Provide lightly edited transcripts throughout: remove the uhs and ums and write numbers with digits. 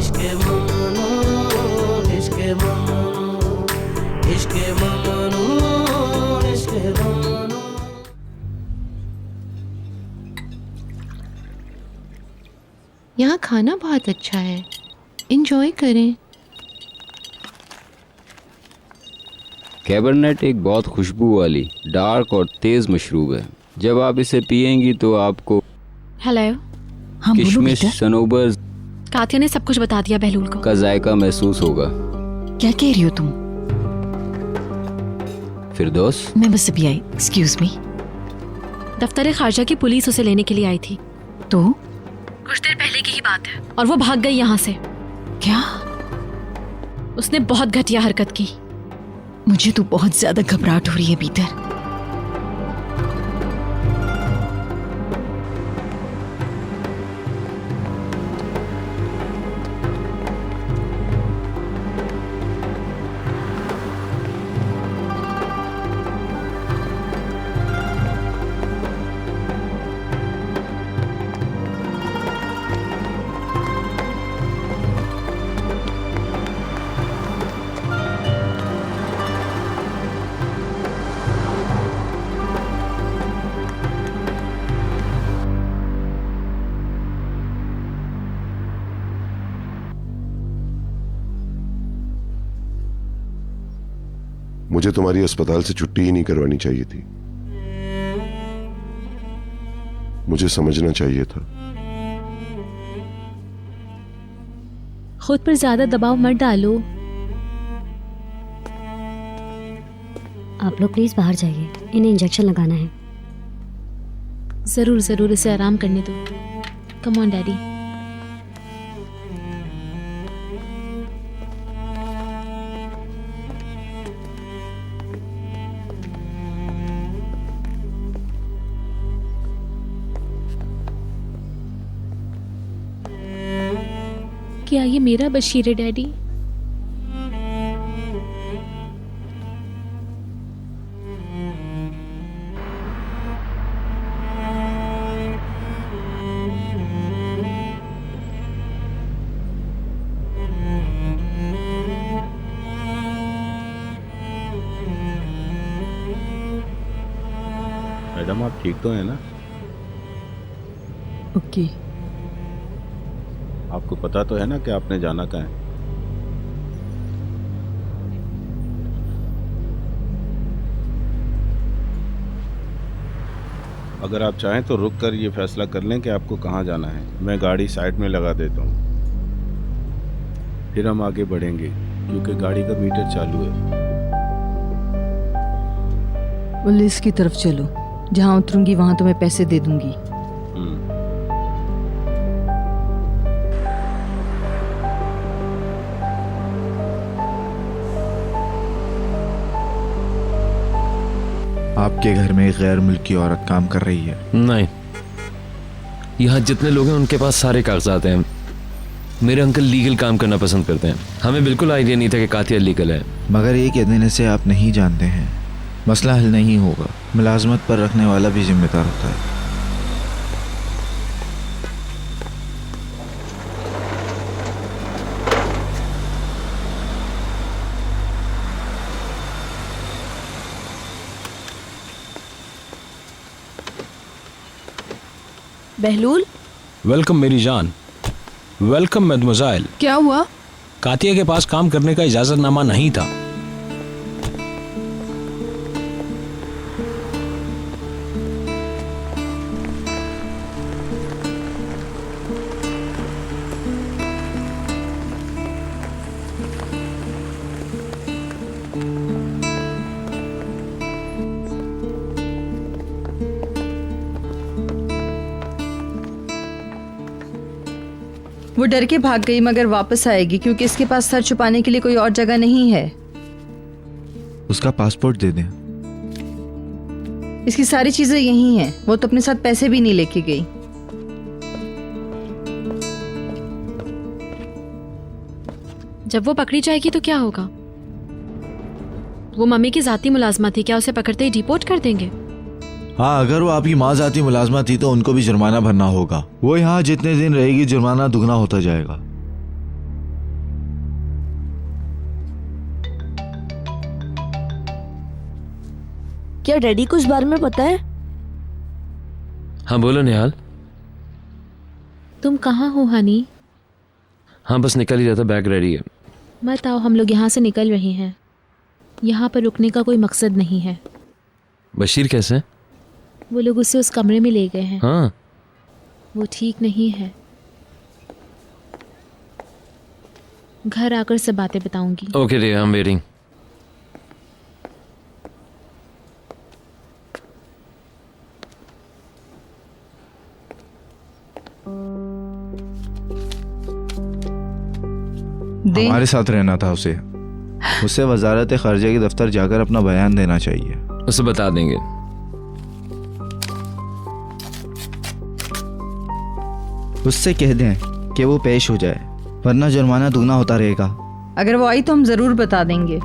इश्क ममनू, इश्क ममनू, इश्क ममनू, इश्क ममनू। यहाँ खाना बहुत अच्छा है, एंजॉय करें। कैबरनेट एक बहुत खुशबू वाली डार्क और तेज मशरूब है। जब आप इसे पिएंगी तो आपको हेलो। हाँ बोलो किशमिश, बेटा। सनोबर कातिया ने सब कुछ बता दिया बहलूल को। का जायका महसूस होगा। क्या कह रही हो तुम? फिरदौस, मैं बस अभी आई। Excuse me. दफ्तर खारजा की पुलिस उसे लेने के लिए आई थी। तो कुछ देर पहले की ही बात है और वो भाग गई यहाँ से। क्या? उसने बहुत घटिया हरकत की। मुझे तो बहुत ज्यादा घबराहट हो रही है भीतर। मुझे तुम्हारी अस्पताल से छुट्टी ही नहीं करवानी चाहिए थी। मुझे समझना चाहिए था। खुद पर ज्यादा दबाव मत डालो। आप लोग प्लीज बाहर जाइए, इन्हें इंजेक्शन लगाना है। जरूर जरूर, इसे आराम करने दो। Come on daddy. क्या ये मेरा बशीर है डैडी? मैडम आप ठीक तो हैं ना? ओके। आपको पता तो है ना कि आपने जाना कहाँ है? अगर आप चाहें तो रुक कर ये फैसला कर लें कि आपको कहाँ जाना है। मैं गाड़ी साइड में लगा देता हूँ, फिर हम आगे बढ़ेंगे क्योंकि गाड़ी का मीटर चालू है। पुलिस की तरफ चलो, जहाँ उतरूंगी वहाँ तुम्हें पैसे दे दूंगी। आपके घर में एक गैर मुल्की औरत काम कर रही है? नहीं, यहाँ जितने लोग हैं उनके पास सारे कागजात हैं। मेरे अंकल लीगल काम करना पसंद करते हैं। हमें बिल्कुल आइडिया नहीं था कि कातिया लीगल है। मगर ये कह देने से आप नहीं जानते हैं, मसला हल नहीं होगा। मुलाजमत पर रखने वाला भी जिम्मेदार होता है। बहलूल, वेलकम मेरी जान। वेलकम मैडमोज़ाइल। क्या हुआ? कातिया के पास काम करने का इजाजतनामा नहीं था। वो डर के भाग गई मगर वापस आएगी क्योंकि इसके पास सर छुपाने के लिए कोई और जगह नहीं है। उसका पासपोर्ट दे दें। इसकी सारी चीजें यही हैं। वो तो अपने साथ पैसे भी नहीं लेके गई। जब वो पकड़ी जाएगी तो क्या होगा? वो मम्मी की जाती मुलाजमा थी, क्या उसे पकड़ते ही डिपोर्ट कर देंगे? हाँ, अगर वो आपकी माँ जाती मुलाजमा थी तो उनको भी जुर्माना भरना होगा। वो यहाँ जितने दिन रहेगी जुर्माना दुगना होता जाएगा। क्या डैडी को इस बारे में पता है? हाँ बोलो निहाल। तुम कहाँ हो हनी? हाँ बस निकल ही रहा था, बैग रेडी है। मत आओ, हम लोग यहाँ से निकल रहे हैं। यहाँ पर रुकने का कोई मकसद नहीं है। बशीर कैसे है? वो लोग उसे उस कमरे में ले गए हैं। हाँ वो ठीक नहीं है। घर आकर सब बातें बताऊंगी। ओके रे, आई एम वेटिंग। हमारे साथ रहना था उसे। उसे वजारत खर्जे के दफ्तर जाकर अपना बयान देना चाहिए। उसे बता देंगे। उससे कह दें कि वो पेश हो जाए, वरना जुर्माना दूना होता रहेगा। अगर वो आई तो हम जरूर बता देंगे।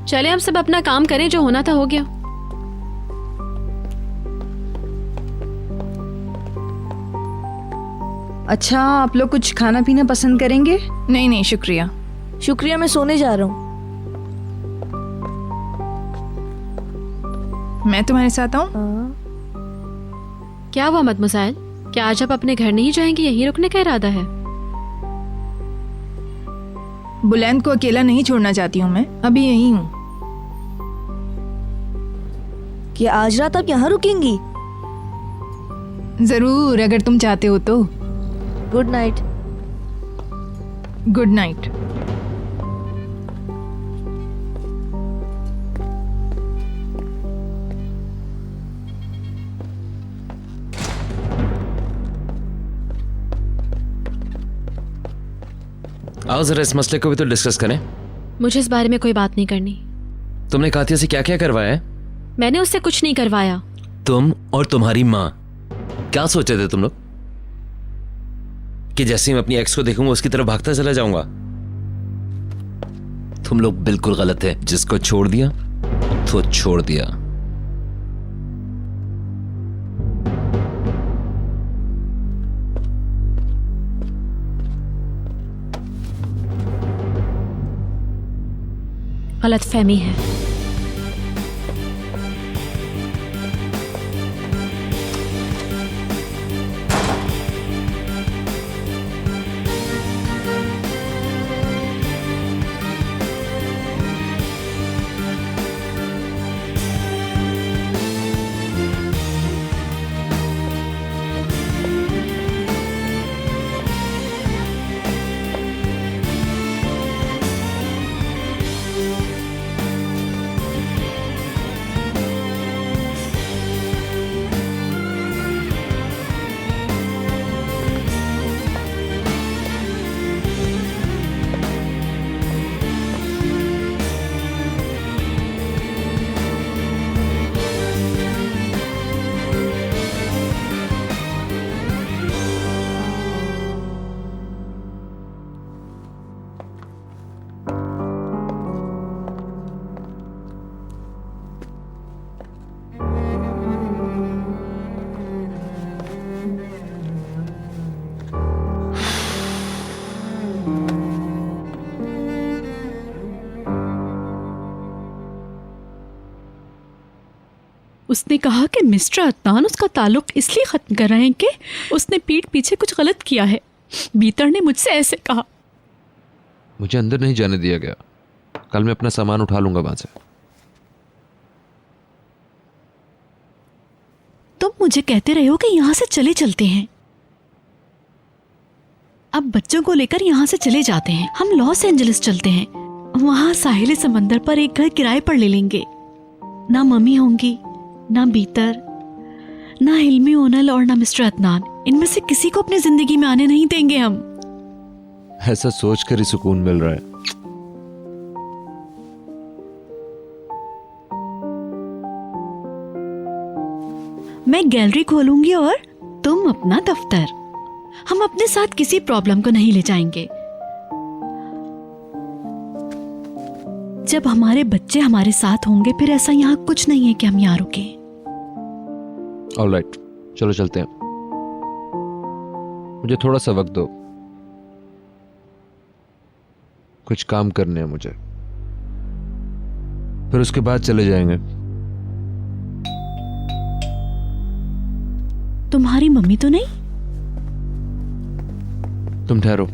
चले हम सब अपना काम करें, जो होना था हो गया। अच्छा, आप लोग कुछ खाना पीना पसंद करेंगे? नहीं नहीं शुक्रिया। शुक्रिया, मैं सोने जा रहा हूँ। मैं तुम्हारे साथ आऊँ? क्या हुआ मदमुसाइल, क्या आज आप अपने घर नहीं जाएंगे? यहीं रुकने का इरादा है? बुलंद को अकेला नहीं छोड़ना चाहती हूँ, मैं अभी यहीं हूँ। क्या आज रात आप यहाँ रुकेंगी? जरूर, अगर तुम चाहते हो तो। Good night. Good night. आओ जरा इस मसले को भी तो डिस्कस करें। मुझे इस बारे में कोई बात नहीं करनी। तुमने कातिया से क्या क्या करवाया है? मैंने उससे कुछ नहीं करवाया। तुम और तुम्हारी माँ क्या सोचे थे तुम लोग कि जैसे ही मैं अपनी एक्स को देखूंगा उसकी तरफ भागता चला जाऊंगा? तुम लोग बिल्कुल गलत है। जिसको छोड़ दिया तो छोड़ दिया। गलतफहमी है। उसने कहा कि मिस्टर अदनान उसका ताल्लुक इसलिए ख़त्म कर रहे हैं कि उसने पीठ पीछे कुछ गलत किया है। बीतर ने मुझसे ऐसे कहा। मुझे अंदर नहीं जाने दिया गया। कल मैं अपना सामान उठा लूंगा वहां से। तुम मुझे कहते रहे हो कि यहाँ से चले चलते हैं। अब बच्चों को लेकर यहाँ से चले जाते हैं। हम लॉस एंजलिस चलते हैं। वहाँ साहिल समंदर पर एक घर किराए पर ले लेंगे। ना मम्मी होंगी, ना बीतर, ना हिल्मी ओनल और ना मिस्टर अदनान। इनमें से किसी को अपनी जिंदगी में आने नहीं देंगे हम। ऐसा सोचकर ही सुकून मिल रहा है। मैं गैलरी खोलूंगी और तुम अपना दफ्तर। हम अपने साथ किसी प्रॉब्लम को नहीं ले जाएंगे। जब हमारे बच्चे हमारे साथ होंगे फिर ऐसा यहाँ कुछ नहीं है कि हम यहाँ रुके। ऑलराइट, चलो चलते हैं। मुझे थोड़ा सा वक्त दो। कुछ काम करने हैं मुझे, फिर उसके बाद चले जाएंगे। तुम्हारी मम्मी तो नहीं? तुम ठहरो।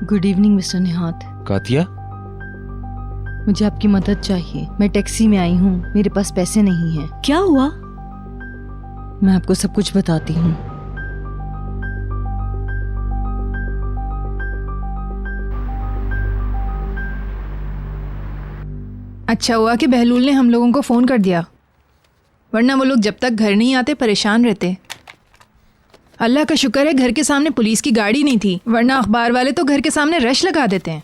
Good evening mister निहात। कातिया, मुझे आपकी मदद चाहिए। मैं टैक्सी में आई हूँ, मेरे पास पैसे नहीं हैं। क्या हुआ? मैं आपको सब कुछ बताती हूँ। अच्छा हुआ कि बहलूल ने हम लोगों को फ़ोन कर दिया, वरना वो लोग जब तक घर नहीं आते परेशान रहते। अल्लाह का शुक्र है घर के सामने पुलिस की गाड़ी नहीं थी, वरना अखबार वाले तो घर के सामने रश लगा देते हैं।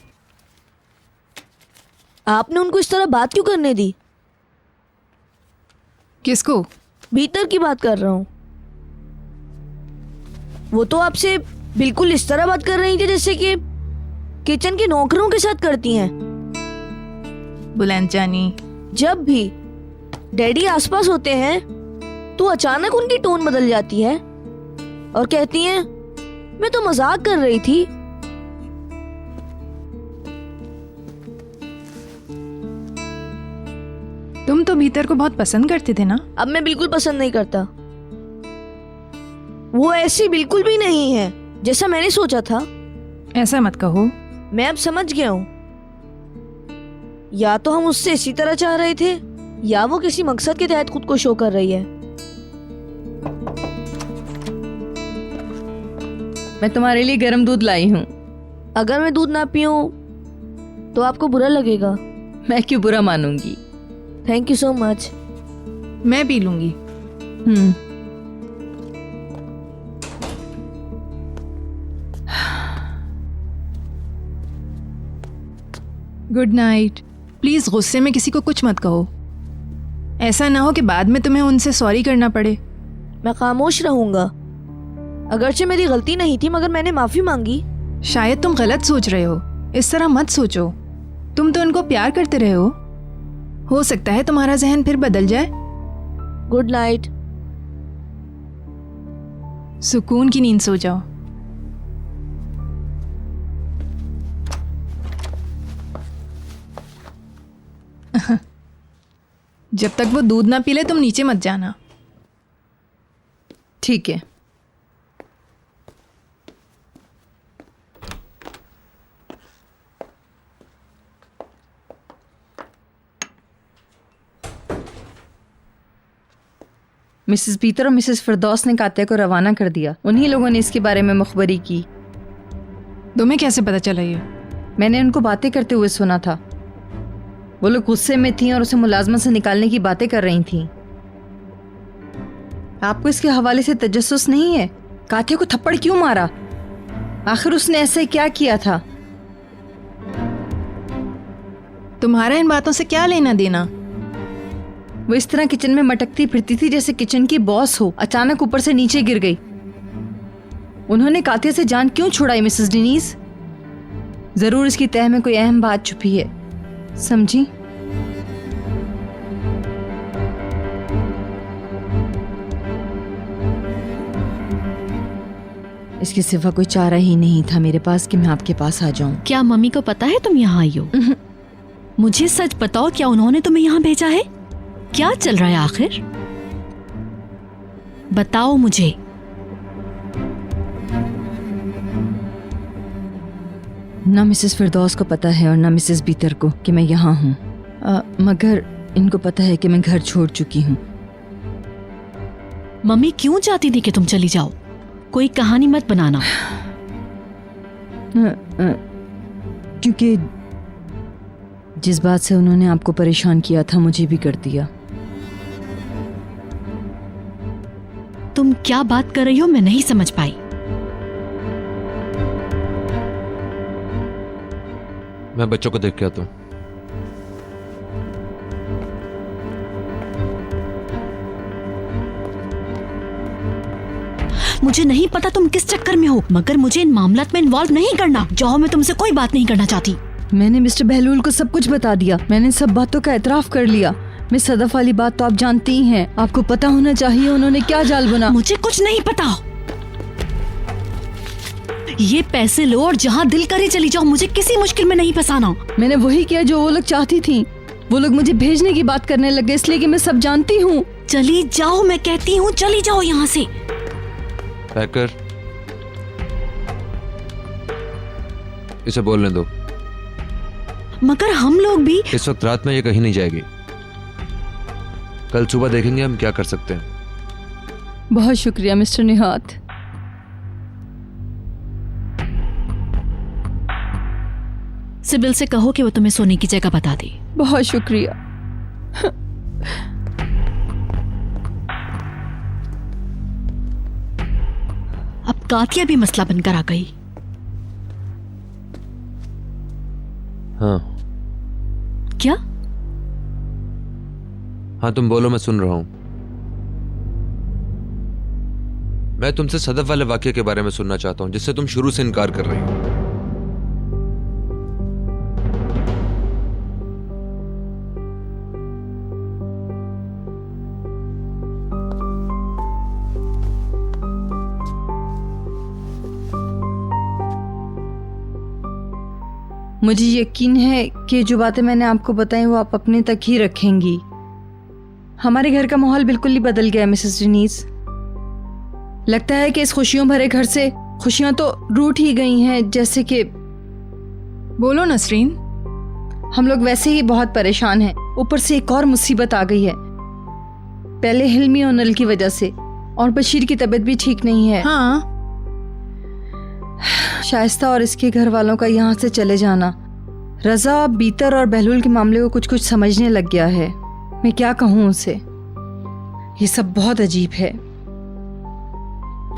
आपने उनको इस तरह बात क्यों करने दी? किसको? भीतर की बात कर रहा हूँ। वो तो आपसे बिल्कुल इस तरह बात कर रही थी जैसे कि किचन के नौकरों के साथ करती हैं। बुलंद जानी, जब भी डैडी आसपास होते हैं तो अचानक उनकी टोन बदल जाती है और कहती हैं मैं तो मजाक कर रही थी। तुम तो भीतर को बहुत पसंद करते थे ना? अब मैं बिल्कुल पसंद नहीं करता। वो ऐसी बिल्कुल भी नहीं है जैसा मैंने सोचा था। ऐसा मत कहो। मैं अब समझ गया हूँ, या तो हम उससे इसी तरह चाह रहे थे या वो किसी मकसद के तहत खुद को शो कर रही है। मैं तुम्हारे लिए गर्म दूध लाई हूँ। अगर मैं दूध ना पीऊं तो आपको बुरा लगेगा। मैं क्यों बुरा मानूंगी? Thank you so much. मैं पी लूंगी। Good night. प्लीज गुस्से में किसी को कुछ मत कहो, ऐसा ना हो कि बाद में तुम्हें उनसे सॉरी करना पड़े। मैं खामोश रहूंगा। अगरचे मेरी गलती नहीं थी मगर मैंने माफी मांगी। शायद तुम गलत सोच रहे हो, इस तरह मत सोचो। तुम तो उनको प्यार करते रहे हो सकता है तुम्हारा जहन फिर बदल जाए। Good night. सुकून की नींद सो जाओ। जब तक वो दूध ना पी ले तुम नीचे मत जाना। ठीक है। मिसेस पीटर और मिसेस फिरदौस ने कातिया को रवाना कर दिया। उन्हीं लोगों ने इसके बारे में मुखबरी की। तुम्हें कैसे पता चला ये? मैंने उनको बातें करते हुए सुना था। वो लोग गुस्से में थीं और उसे मुलाजमत से निकालने की बातें कर रही थीं। आपको इसके हवाले से तजस्सुस नहीं है? कातिया को थप्पड़ क्यों मारा? आखिर उसने ऐसे क्या किया था? तुम्हारा इन बातों से क्या लेना देना? वो इस तरह किचन में मटकती फिरती थी जैसे किचन की बॉस हो। अचानक ऊपर से नीचे गिर गई। उन्होंने कातिया से जान क्यों छुड़ाई मिसेस डेनीज? जरूर इसकी तह में कोई अहम बात छुपी है, समझी? इसके सिवा कोई चारा ही नहीं था मेरे पास कि मैं आपके पास आ जाऊं। क्या मम्मी को पता है तुम यहाँ आई हो? मुझे सच बताओ, क्या उन्होंने तुम्हें यहाँ भेजा है? क्या चल रहा है आखिर? बताओ मुझे। ना मिसेस फिरदौस को पता है और ना मिसेस बीतर को कि मैं यहाँ हूँ, मगर इनको पता है कि मैं घर छोड़ चुकी हूँ। मम्मी क्यों चाहती थी कि तुम चली जाओ? कोई कहानी मत बनाना। क्योंकि जिस बात से उन्होंने आपको परेशान किया था मुझे भी कर दिया। तुम क्या बात कर रही हो मैं नहीं समझ पाई। मैं बच्चों को देख के आता हूँ। मुझे नहीं पता तुम किस चक्कर में हो, मगर मुझे इन मामलात में इन्वॉल्व नहीं करना। जाओ, मैं तुमसे कोई बात नहीं करना चाहती। मैंने मिस्टर बहलूल को सब कुछ बता दिया। मैंने सब बातों का एतराफ कर लिया। मिस सदफ वाली बात तो आप जानती ही हैं। आपको पता होना चाहिए उन्होंने क्या जाल बुना। मुझे कुछ नहीं पता। ये पैसे लो और जहाँ दिल करे चली जाओ, मुझे किसी मुश्किल में नहीं फंसाना। मैंने वही किया जो वो लोग चाहती थी। वो लोग मुझे भेजने की बात करने लगे, इसलिए कि मैं सब जानती हूँ। चली जाओ, मैं कहती हूँ चली जाओ यहाँ से। पैकर, इसे बोलने दो। मगर हम लोग भी। इस वक्त रात में ये कहीं नहीं जाएगी। कल सुबह देखेंगे हम क्या कर सकते हैं। बहुत शुक्रिया मिस्टर निहात। सिबिल से कहो कि वो तुम्हें सोने की जगह बता दे। बहुत शुक्रिया। अब कातिया भी मसला बनकर आ गई। हाँ क्या? हाँ तुम बोलो, मैं सुन रहा हूं। मैं तुमसे सदफ वाले वाक्य के बारे में सुनना चाहता हूं जिससे तुम शुरू से इनकार कर रही हो। मुझे यकीन है कि जो बातें मैंने आपको बताई वो आप अपने तक ही रखेंगी। हमारे घर का माहौल बिल्कुल ही बदल गया है मिसेस डेनीज। लगता है कि इस खुशियों भरे घर से खुशियां तो रूठ ही गई हैं। जैसे कि बोलो नसरीन। हम लोग वैसे ही बहुत परेशान हैं, ऊपर से एक और मुसीबत आ गई है। पहले हिल्मी और नल की वजह से, और बशीर की तबीयत भी ठीक नहीं है। हाँ। शाइस्ता और इसके घर वालों का यहाँ से चले जाना रजा, बीतर और बहलूल के मामले को कुछ कुछ समझने लग गया है। मैं क्या कहूँ उसे, ये सब बहुत अजीब है।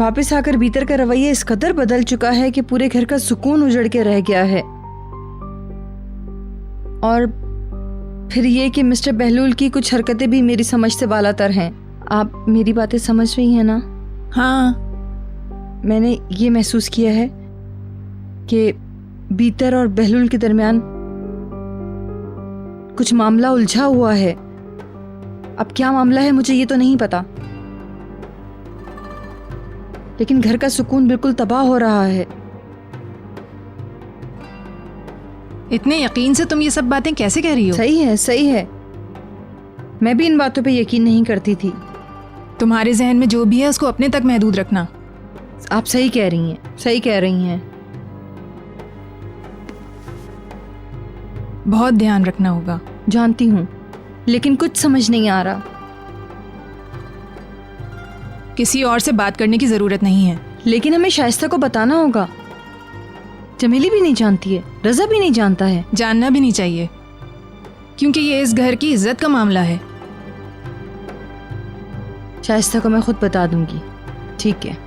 वापस आकर बीतर का रवैया इस कदर बदल चुका है कि पूरे घर का सुकून उजड़ के रह गया है। और फिर ये कि मिस्टर बहलूल की कुछ हरकतें भी मेरी समझ से बालातर हैं। आप मेरी बातें समझ रही हैं ना? हाँ। मैंने ये महसूस किया है कि बीतर और बहलूल के दरमियान कुछ मामला उलझा हुआ है। अब क्या मामला है मुझे ये तो नहीं पता, लेकिन घर का सुकून बिल्कुल तबाह हो रहा है। इतने यकीन से तुम ये सब बातें कैसे कह रही हो? सही है, सही है। मैं भी इन बातों पे यकीन नहीं करती थी। तुम्हारे जहन में जो भी है उसको अपने तक महदूद रखना। आप सही कह रही हैं, सही कह रही हैं। बहुत ध्यान रखना होगा। जानती हूँ, लेकिन कुछ समझ नहीं आ रहा। किसी और से बात करने की जरूरत नहीं है। लेकिन हमें शाइस्ता को बताना होगा। जमीली भी नहीं जानती है, रजा भी नहीं जानता है। जानना भी नहीं चाहिए, क्योंकि ये इस घर की इज्जत का मामला है। शाइस्ता को मैं खुद बता दूंगी। ठीक है।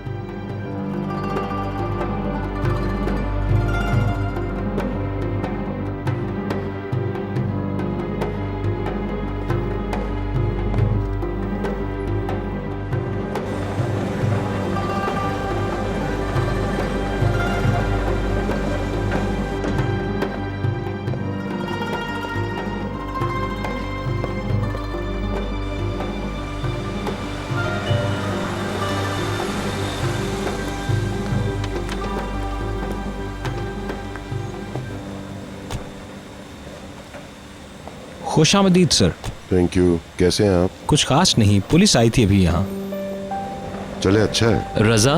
खुशामदीद सर। Thank you. कैसे हैं आप? कुछ खास नहीं, पुलिस आई थी अभी यहाँ। चले, अच्छा है। रजा,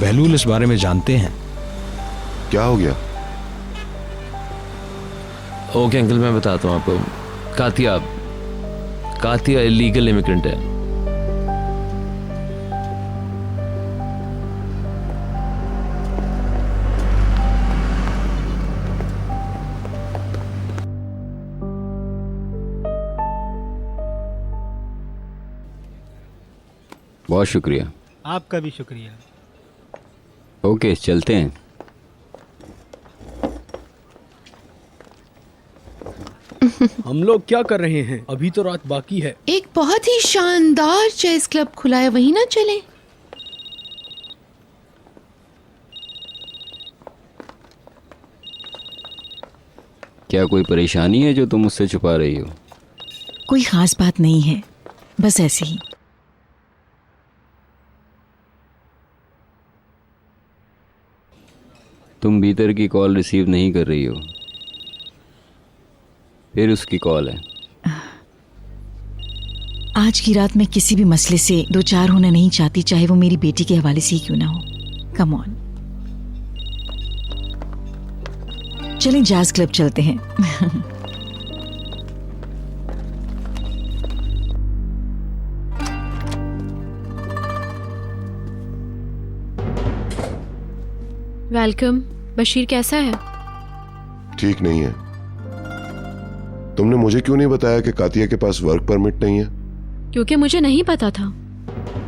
बहलूल इस बारे में जानते हैं। क्या हो गया? ओके अंकल, मैं बताता हूँ आपको। कातिया इलीगल इमिग्रेंट है। बहुत शुक्रिया। आपका भी शुक्रिया। ओके, चलते हैं। हम लोग क्या कर रहे हैं? अभी तो रात बाकी है। एक बहुत ही शानदार चेस क्लब खुला है, वहीं ना चले? क्या कोई परेशानी है जो तुम मुझसे छुपा रही हो? कोई खास बात नहीं है, बस ऐसे ही। तुम भीतर की कॉल रिसीव नहीं कर रही हो, फिर उसकी कॉल है। आज की रात मैं किसी भी मसले से दो चार होना नहीं चाहती, चाहे वो मेरी बेटी के हवाले से ही क्यों ना हो। कम ऑन, चलें जैज क्लब चलते हैं। वेलकम। बशीर कैसा है? ठीक नहीं है। तुमने मुझे क्यों नहीं बताया कि कातिया के पास वर्क परमिट नहीं है? क्योंकि मुझे नहीं पता था।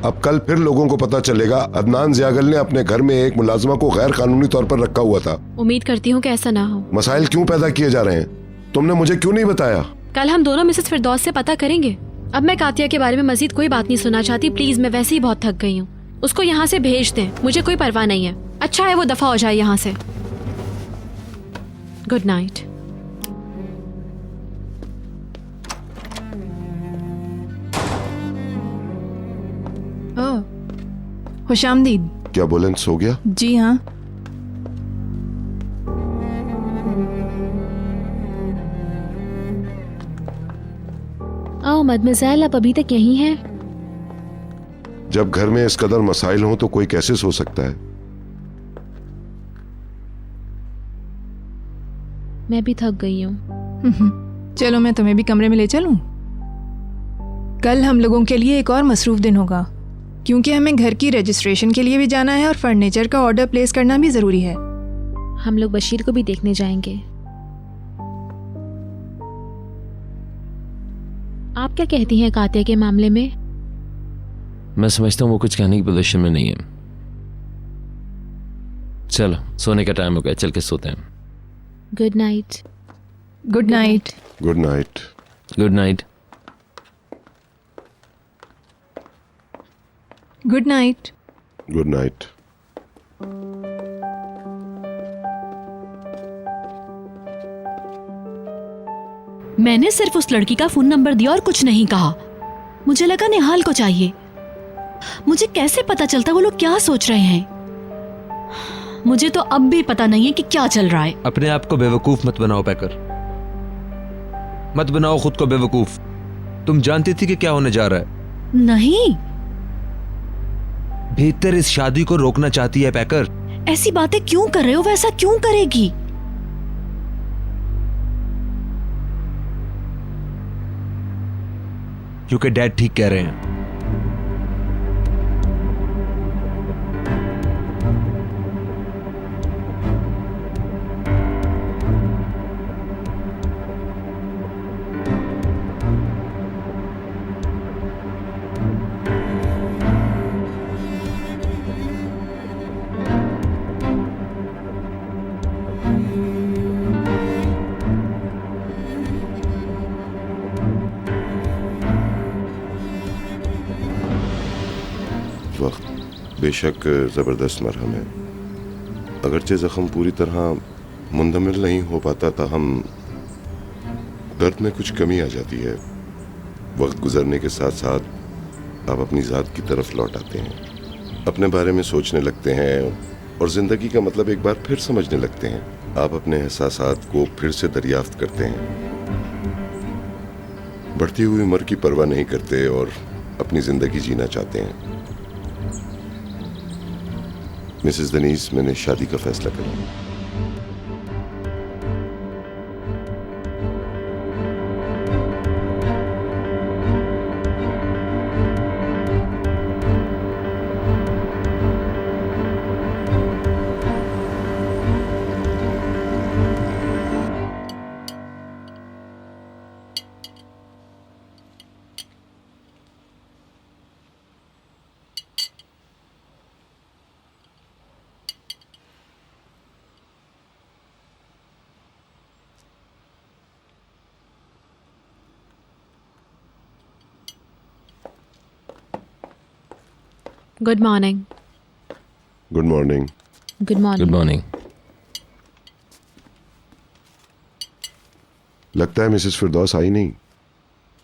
अब कल फिर लोगों को पता चलेगा अदनान ज़ियागल ने अपने घर में एक मुलाजमा को गैर कानूनी तौर पर रखा हुआ था। उम्मीद करती हूँ कि ऐसा ना हो। मसाइल क्यों पैदा किए जा रहे हैं? तुमने मुझे क्यों नहीं बताया? कल हम दोनों मिसेस फिरदौस से पता करेंगे। अब मैं कातिया के बारे में मजीद कोई बात नहीं सुनना चाहती। प्लीज, मैं वैसे ही बहुत थक गई हूँ। उसको यहाँ से भेज दें, मुझे कोई परवाह नहीं है। अच्छा है वो दफा हो जाए यहाँ से। Good night. खुशामदीद। क्या बुलंद सो गया? जी हाँ। आओ मदमज़ैल, आप अभी तक यहीं हैं? जब घर में इस कदर मसाइल हों तो कोई कैसे सो सकता है? मैं भी थक गई हूँ। चलो मैं तुम्हें भी कमरे में ले चलूं? कल हम लोगों के लिए एक और मसरूफ दिन होगा, क्योंकि हमें घर की रजिस्ट्रेशन के लिए भी जाना है और फर्नीचर का ऑर्डर प्लेस करना भी जरूरी है। हम लोग बशीर को भी देखने जाएंगे। आप क्या कहती हैं कातिया के मामले में? मैं समझता हूँ वो कुछ कहने की पोजीशन में नहीं है। चलो सोने का टाइम हो गया, चल के सोते हैं। Good night. Good night. Good night. Good night. Good night. Good night. मैंने सिर्फ उस लड़की का फोन नंबर दिया और कुछ नहीं कहा। मुझे लगा निहाल को चाहिए। मुझे कैसे पता चलता वो लोग क्या सोच रहे हैं? मुझे तो अब भी पता नहीं है कि क्या चल रहा है। अपने आप को बेवकूफ मत बनाओ पैकर, मत बनाओ खुद को बेवकूफ। तुम जानती थी कि क्या होने जा रहा है? नहीं। भीतर इस शादी को रोकना चाहती है पैकर। ऐसी बातें क्यों कर रहे हो? वैसा क्यों करेगी? क्योंकि डैड ठीक कह रहे हैं। वक्त बेशक ज़बरदस्त मरहम है। अगरचे ज़ख्म पूरी तरह मुंदमिल नहीं हो पाता, ताहम दर्द में कुछ कमी आ जाती है। वक्त गुजरने के साथ साथ आप अपनी ज़ात की तरफ लौट आते हैं, अपने बारे में सोचने लगते हैं और ज़िंदगी का मतलब एक बार फिर समझने लगते हैं। आप अपने एहसासात को फिर से दरियाफ्त करते हैं, बढ़ती हुई उम्र की परवाह नहीं करते और अपनी ज़िंदगी जीना चाहते हैं। मिसेस दनीस, मैंने शादी का फैसला कर लिया। Good morning. Good morning. Good morning. Good morning. लगता है मिसेस फिरदौस आई नहीं।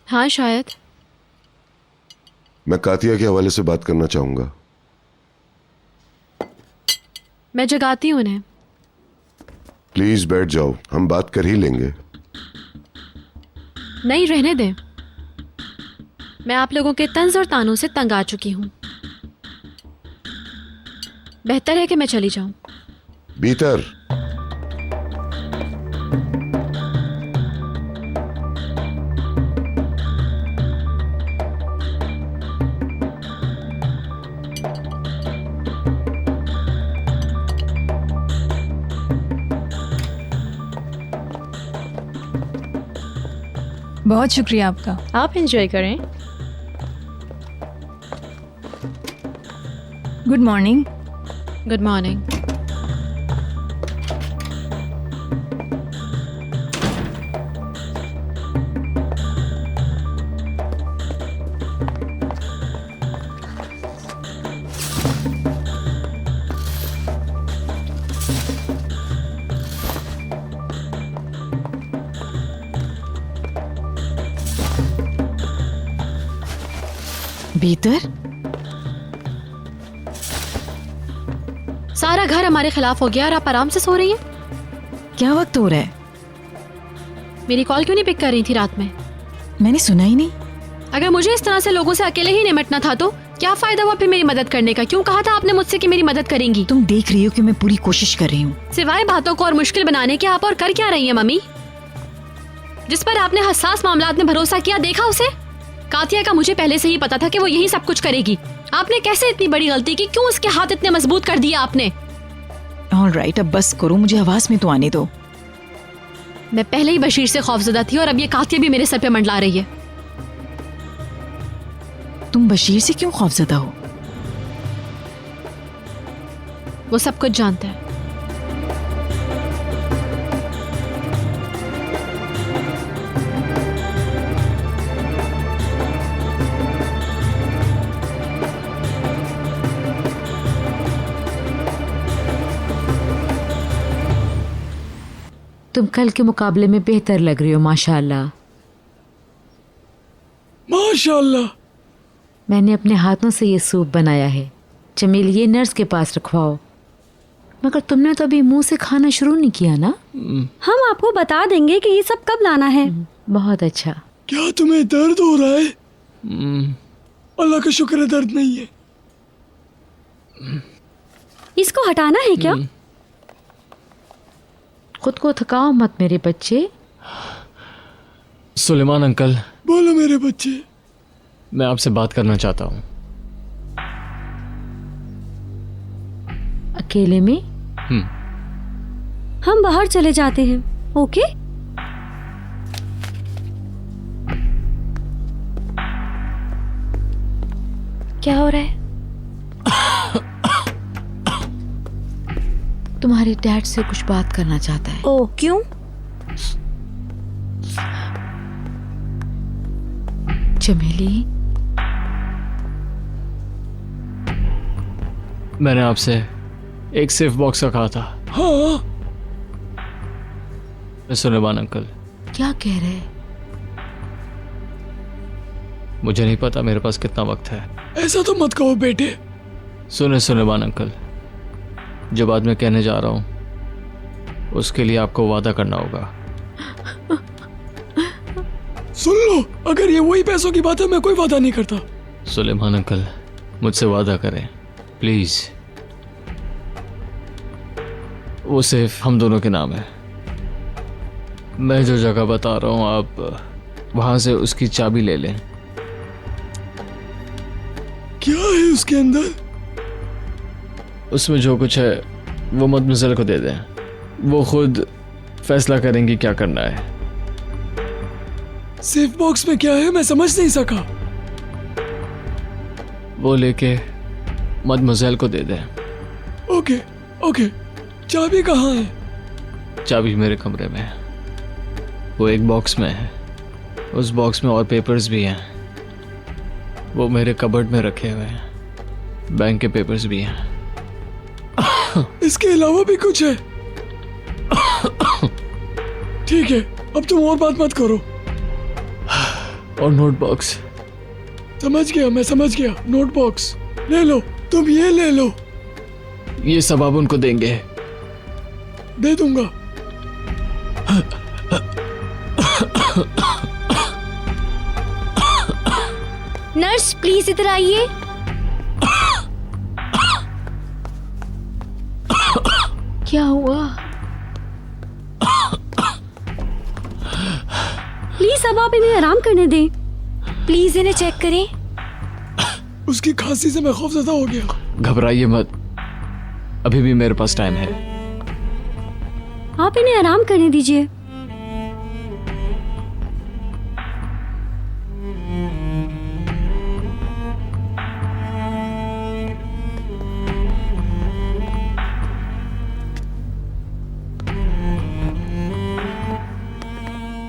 हाँ शायद। मैं कातिया के हवाले से बात करना चाहूंगा। मैं जगाती हूँ उन्हें। प्लीज बैठ जाओ, हम बात कर ही लेंगे। नहीं, रहने दें। मैं आप लोगों के तंज और तानों से तंग आ चुकी हूँ। बेहतर है कि मैं चली जाऊं। भीतर। बहुत शुक्रिया आपका। आप एंजॉय करें। Good morning. Good morning. भीतर सारा घर हमारे खिलाफ हो गया और आप आराम से सो रही हैं। क्या वक्त हो रहा है? मेरी कॉल क्यों नहीं पिक कर रही थी रात में? मैंने सुना ही नहीं। अगर मुझे इस तरह से लोगों से अकेले ही निपटना था तो क्या फायदा हुआ फिर मेरी मदद करने का? क्यों कहा था आपने मुझसे कि मेरी मदद करेंगी? तुम देख रही हो कि मैं पूरी कोशिश कर रही हूँ। सिवाय बातों को और मुश्किल बनाने के आप और कर क्या रही हैं मम्मी? जिस पर आपने हसास मामलात में भरोसा किया, देखा उसे? कातिया का मुझे पहले से ही पता था कि वो यही सब कुछ करेगी। आपने कैसे इतनी बड़ी गलती की? क्यों उसके हाथ इतने मजबूत कर दिया आपने? ऑलराइट, अब बस करो, मुझे आवाज में तो आने दो। मैं पहले ही बशीर से खौफजदा थी और अब ये कातिया भी मेरे सर पे मंडला रही है। तुम बशीर से क्यों खौफजदा हो? वो सब कुछ जानता है। तुम कल के मुकाबले में बेहतर लग रही हो, माशाल्लाह। माशाल्लाह। मैंने अपने हाथों से ये सूप बनाया है। जमील, ये नर्स के पास रखवाओ। मगर तुमने तो अभी मुंह से खाना शुरू नहीं किया ना? हम आपको बता देंगे कि ये सब कब लाना है। बहुत अच्छा। क्या तुम्हें दर्द हो रहा है? अल्लाह का शुक्र है दर्द नहीं है। इसको हटाना है क्या? खुद को थकाओ मत मेरे बच्चे। सुलेमान अंकल। बोलो मेरे बच्चे। मैं आपसे बात करना चाहता हूँ। अकेले में? हम बाहर चले जाते हैं, ओके? क्या हो रहा है? तुम्हारे डैड से कुछ बात करना चाहता है। ओह, क्यों? चमेली, मैंने आपसे एक सेफ बॉक्स का कहा था। हाँ। सुलेमान अंकल। क्या कह रहे हैं? मुझे नहीं पता मेरे पास कितना वक्त है। ऐसा तो मत कहो बेटे। सुने सुलेमान अंकल, जो बात मैं कहने जा रहा हूं उसके लिए आपको वादा करना होगा। सुन लो, अगर ये वही पैसों की बात है मैं कोई वादा नहीं करता। सुलेमान अंकल, मुझसे वादा करें प्लीज। वो सिर्फ हम दोनों के नाम है। मैं जो जगह बता रहा हूं आप वहां से उसकी चाबी ले लें। क्या है उसके अंदर? उसमें जो कुछ है वो मदमज़ल को दे दें। वो खुद फैसला करेंगी क्या करना है। सेफ बॉक्स में क्या है मैं समझ नहीं सका। वो लेके मदमज़ल को दे दें। Okay okay. चाबी कहाँ है? चाबी मेरे कमरे में है। वो एक बॉक्स में है। उस बॉक्स में और पेपर्स भी हैं। वो मेरे कबर्ड में रखे हुए हैं। बैंक के पेपर्स भी हैं। इसके अलावा भी कुछ है? ठीक है, अब तुम और बात मत करो। और नोट बॉक्स। समझ गया, मैं समझ गया। नोट बॉक्स ले लो, तुम ये ले लो। ये सब आप उनको देंगे? दे दूंगा। नर्स प्लीज इधर आइए। क्या हुआ? प्लीज अब आप इन्हें आराम करने दें। प्लीज इन्हें चेक करें। उसकी खांसी से मैं खौफजदा हो गया। घबराइए मत, अभी भी मेरे पास टाइम है। आप इन्हें आराम करने दीजिए।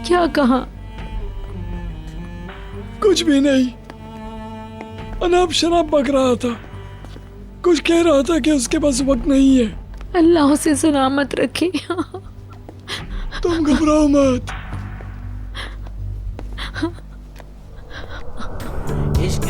क्या कहा? कुछ भी नहीं। अनाब शराब बक रहा था, कुछ कह रहा था कि उसके पास वक्त नहीं है। अल्लाह उसे सलामत रखे। तुम घबराओ मत। इश्क